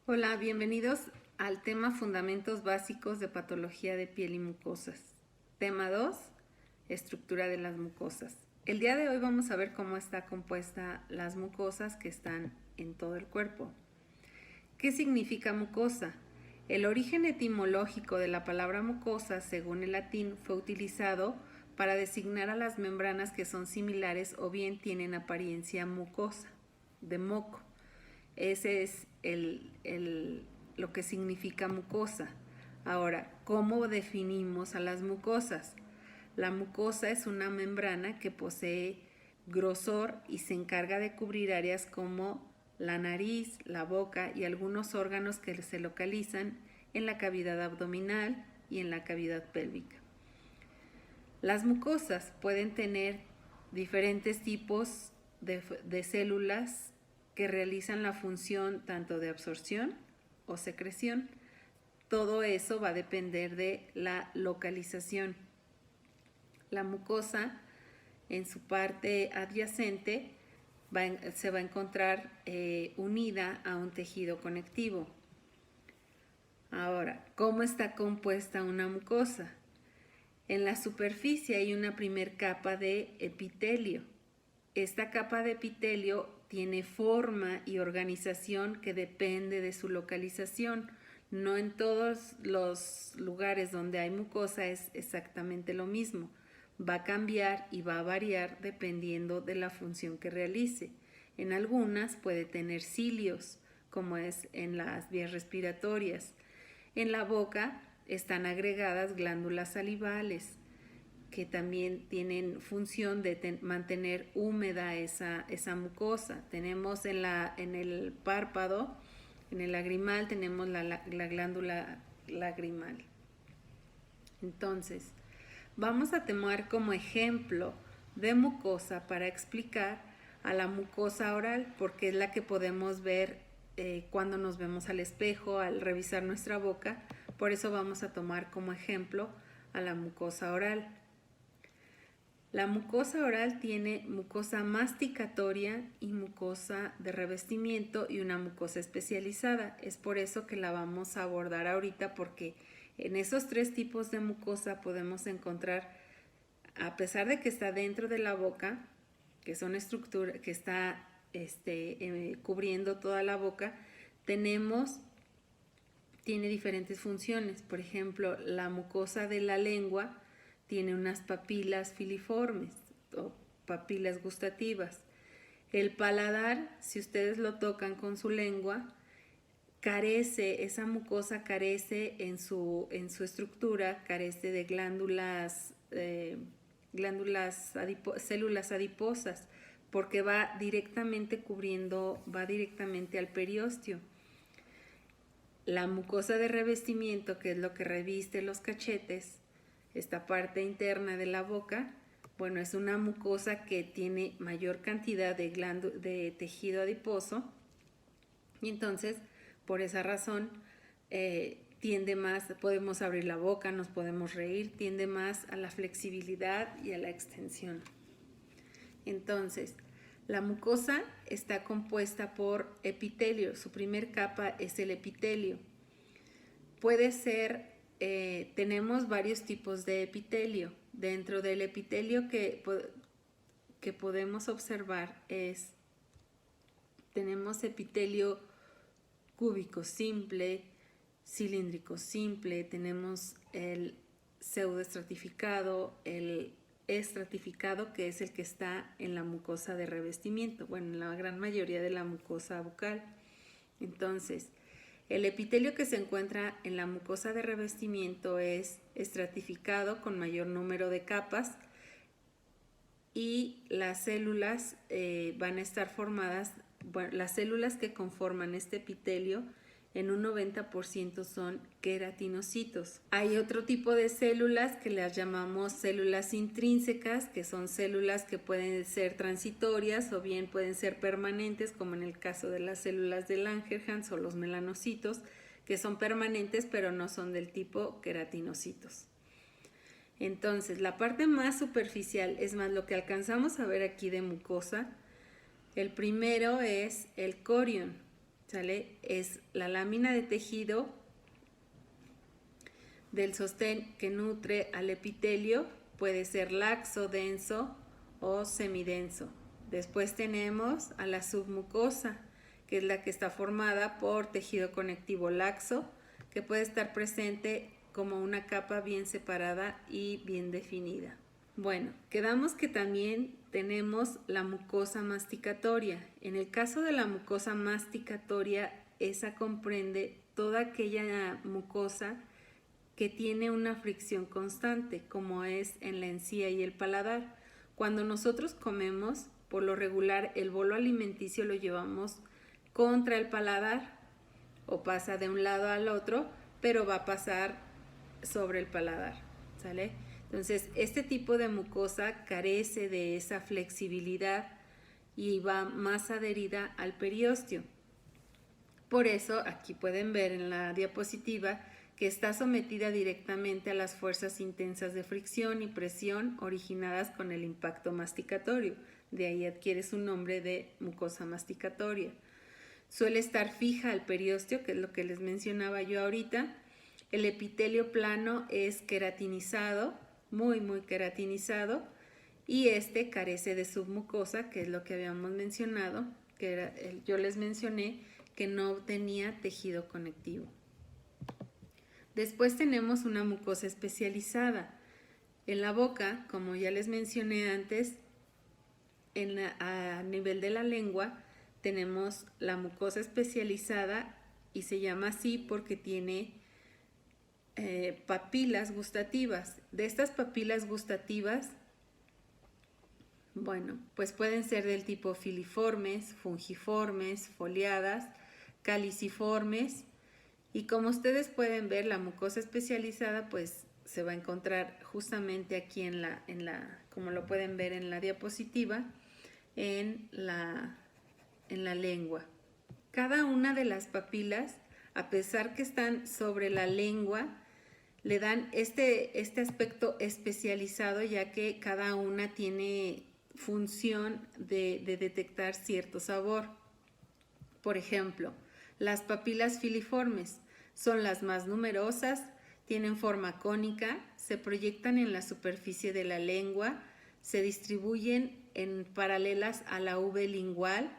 Hola, bienvenidos al tema Fundamentos Básicos de Patología de Piel y Mucosas. Tema 2, Estructura de las mucosas. El día de hoy vamos a ver cómo está compuesta las mucosas que están en todo el cuerpo. ¿Qué significa mucosa? El origen etimológico de la palabra mucosa, según el latín, fue utilizado para designar a las membranas que son similares o bien tienen apariencia mucosa, de moco. Ese es lo que significa mucosa. Ahora, ¿cómo definimos a las mucosas? La mucosa es una membrana que posee grosor y se encarga de cubrir áreas como la nariz, la boca y algunos órganos que se localizan en la cavidad abdominal y en la cavidad pélvica. Las mucosas pueden tener diferentes tipos de células que realizan la función tanto de absorción o secreción. Todo eso va a depender de la localización. La mucosa, en su parte adyacente, se va a encontrar unida a un tejido conectivo. Ahora, ¿cómo está compuesta una mucosa? En la superficie hay una primer capa de epitelio. Esta capa de epitelio tiene forma y organización que depende de su localización. No en todos los lugares donde hay mucosa es exactamente lo mismo. Va a cambiar y va a variar dependiendo de la función que realice. En algunas puede tener cilios, como es en las vías respiratorias. En la boca están agregadas glándulas salivales, que también tienen función de mantener húmeda esa mucosa. Tenemos en el párpado, en el lagrimal, tenemos la glándula lagrimal. Entonces, vamos a tomar como ejemplo de mucosa para explicar a la mucosa oral, porque es la que podemos ver cuando nos vemos al espejo, al revisar nuestra boca. Por eso vamos a tomar como ejemplo a la mucosa oral. La mucosa oral tiene mucosa masticatoria y mucosa de revestimiento y una mucosa especializada. Es por eso que la vamos a abordar ahorita, porque en esos tres tipos de mucosa podemos encontrar, a pesar de que está dentro de la boca, que son estructuras, que está cubriendo toda la boca, tiene diferentes funciones. Por ejemplo, la mucosa de la lengua tiene unas papilas filiformes o papilas gustativas. El paladar, si ustedes lo tocan con su lengua, esa mucosa carece en su estructura, carece de células adiposas, porque va directamente al periósteo. La mucosa de revestimiento, que es lo que reviste los cachetes, esta parte interna de la boca, bueno, es una mucosa que tiene mayor cantidad de tejido adiposo, y entonces, por esa razón, tiende más, podemos abrir la boca, nos podemos reír, tiende más a la flexibilidad y a la extensión. Entonces, la mucosa está compuesta por epitelio. Su primer capa es el epitelio. Puede ser, tenemos varios tipos de epitelio. Dentro del epitelio que podemos observar tenemos epitelio cúbico simple, cilíndrico simple, tenemos el pseudoestratificado, el estratificado, que es el que está en la mucosa de revestimiento, bueno, en la gran mayoría de la mucosa bucal. Entonces, el epitelio que se encuentra en la mucosa de revestimiento es estratificado con mayor número de capas, y las células van a estar formadas, bueno, las células que conforman este epitelio en un 90% son queratinocitos. Hay otro tipo de células que las llamamos células intrínsecas, que son células que pueden ser transitorias o bien pueden ser permanentes, como en el caso de las células de Langerhans o los melanocitos, que son permanentes pero no son del tipo queratinocitos. Entonces, la parte más superficial, es más, lo que alcanzamos a ver aquí de mucosa, el primero es el corion, ¿sale? Es la lámina de tejido del sostén que nutre al epitelio, puede ser laxo, denso o semidenso. Después tenemos a la submucosa, que es la que está formada por tejido conectivo laxo, que puede estar presente como una capa bien separada y bien definida. Bueno, quedamos que también tenemos la mucosa masticatoria. En el caso de la mucosa masticatoria, esa comprende toda aquella mucosa que tiene una fricción constante, como es en la encía y el paladar. Cuando nosotros comemos, por lo regular, el bolo alimenticio lo llevamos contra el paladar o pasa de un lado al otro, pero va a pasar sobre el paladar, ¿sale? Entonces, este tipo de mucosa carece de esa flexibilidad y va más adherida al periósteo. Por eso, aquí pueden ver en la diapositiva que está sometida directamente a las fuerzas intensas de fricción y presión originadas con el impacto masticatorio. De ahí adquiere su nombre de mucosa masticatoria. Suele estar fija al periósteo, que es lo que les mencionaba yo ahorita. El epitelio plano es queratinizado, muy queratinizado, y este carece de submucosa, que es lo que habíamos mencionado, que era, yo les mencioné que no tenía tejido conectivo. Después tenemos una mucosa especializada. En la boca, como ya les mencioné antes, a nivel de la lengua, tenemos la mucosa especializada y se llama así porque tiene papilas gustativas. De estas papilas gustativas, bueno, pues pueden ser del tipo filiformes, fungiformes, foliadas, caliciformes. Y como ustedes pueden ver, la mucosa especializada pues se va a encontrar justamente aquí como lo pueden ver en la diapositiva, en la lengua. Cada una de las papilas, a pesar que están sobre la lengua, le dan este aspecto especializado, ya que cada una tiene función de detectar cierto sabor. Por ejemplo, las papilas filiformes son las más numerosas, tienen forma cónica, se proyectan en la superficie de la lengua, se distribuyen en paralelas a la V lingual,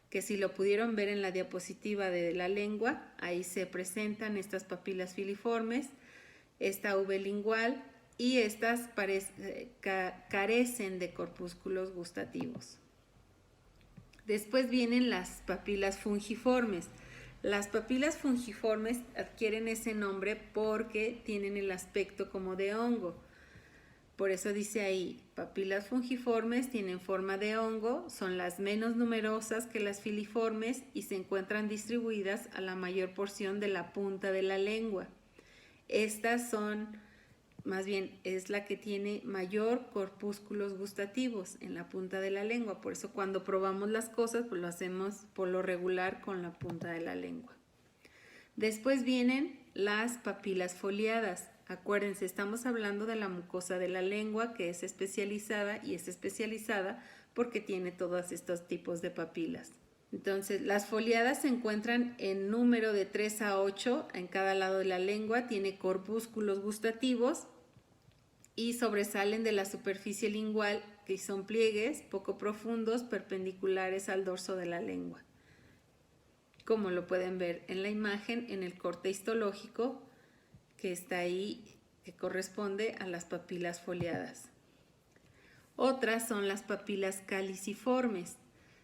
que si lo pudieron ver en la diapositiva de la lengua, ahí se presentan estas papilas filiformes, esta V lingual, y estas carecen de corpúsculos gustativos. Después vienen las papilas fungiformes. Las papilas fungiformes adquieren ese nombre porque tienen el aspecto como de hongo. Por eso dice ahí, papilas fungiformes tienen forma de hongo, son las menos numerosas que las filiformes y se encuentran distribuidas a la mayor porción de la punta de la lengua. Estas son, más bien, es la que tiene mayor corpúsculos gustativos en la punta de la lengua. Por eso cuando probamos las cosas, pues lo hacemos por lo regular con la punta de la lengua. Después vienen las papilas foliadas. Acuérdense, estamos hablando de la mucosa de la lengua, que es especializada y es especializada porque tiene todos estos tipos de papilas. Entonces, las foliadas se encuentran en número de 3 a 8 en cada lado de la lengua, tiene corpúsculos gustativos y sobresalen de la superficie lingual, que son pliegues poco profundos perpendiculares al dorso de la lengua. Como lo pueden ver en la imagen, en el corte histológico que está ahí, que corresponde a las papilas foliadas. Otras son las papilas caliciformes.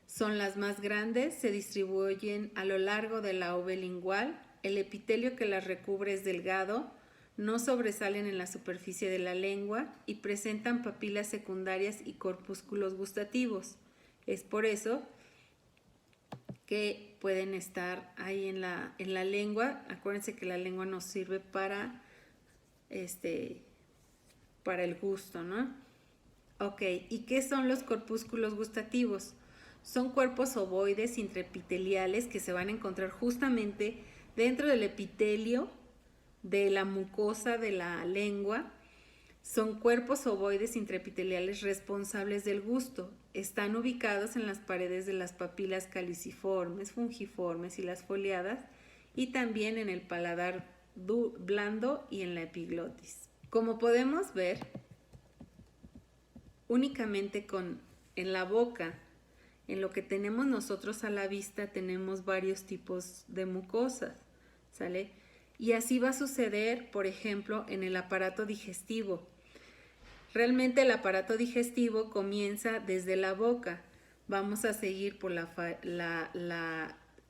Son las más grandes, se distribuyen a lo largo de la V lingual, el epitelio que las recubre es delgado, no sobresalen en la superficie de la lengua y presentan papilas secundarias y corpúsculos gustativos. Es por eso que pueden estar ahí en la lengua. Acuérdense que la lengua nos sirve para el gusto, ¿no? Ok, ¿y qué son los corpúsculos gustativos? Son cuerpos ovoides intraepiteliales que se van a encontrar justamente dentro del epitelio de la mucosa de la lengua. Son cuerpos ovoides intraepiteliales responsables del gusto. Están ubicados en las paredes de las papilas caliciformes, fungiformes y las foliadas, y también en el paladar blando y en la epiglotis. Como podemos ver, únicamente en la boca, en lo que tenemos nosotros a la vista, tenemos varios tipos de mucosas, ¿sale? Y así va a suceder, por ejemplo, en el aparato digestivo. Realmente el aparato digestivo comienza desde la boca. Vamos a seguir por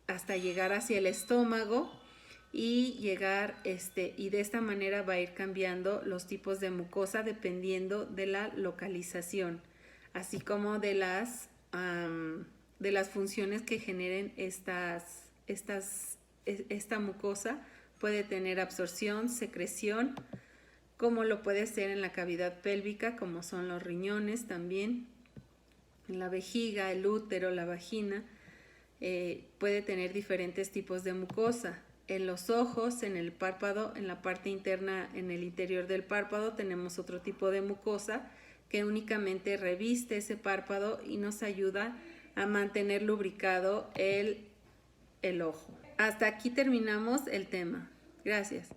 hasta llegar hacia el estómago y llegar y de esta manera va a ir cambiando los tipos de mucosa dependiendo de la localización, así como de las funciones que generen esta mucosa. Puede tener absorción, secreción, como lo puede ser en la cavidad pélvica, como son los riñones también, en la vejiga, el útero, la vagina. Puede tener diferentes tipos de mucosa. En los ojos, en el párpado, en la parte interna, en el interior del párpado, tenemos otro tipo de mucosa que únicamente reviste ese párpado y nos ayuda a mantener lubricado el ojo. Hasta aquí terminamos el tema. Gracias.